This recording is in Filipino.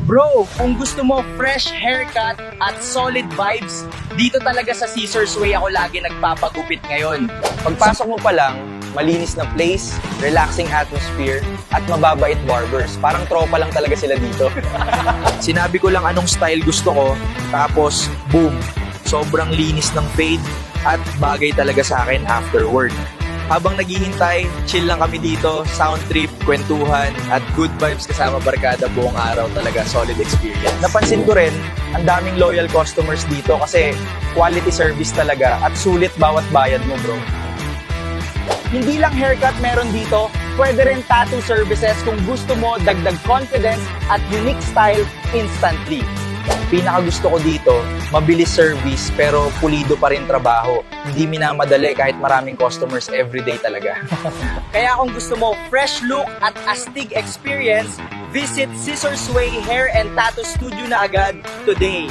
Bro, kung gusto mo fresh haircut at solid vibes, dito talaga sa Caesars Way ako lagi nagpapagupit ngayon. Pagpasok mo pa lang, malinis na place, relaxing atmosphere, at mababait barbers. Parang tropa lang talaga sila dito. Sinabi ko lang anong style gusto ko, tapos boom, sobrang linis ng fade at bagay talaga sa akin afterward. Habang naghihintay, chill lang kami dito, sound trip, kwentuhan, at good vibes kasama barkada buong araw talaga, solid experience. Napansin ko rin, ang daming loyal customers dito kasi quality service talaga at sulit bawat bayad mo, bro. Hindi lang haircut meron dito, pwede rin tattoo services kung gusto mo dagdag confidence at unique style instantly. Pinakagusto ko dito, mabilis service pero pulido pa rin trabaho. Hindi minamadali kahit maraming customers everyday talaga. Kaya kung gusto mo fresh look at astig experience, visit Caesars Way Hair and Tattoo Studio na agad today.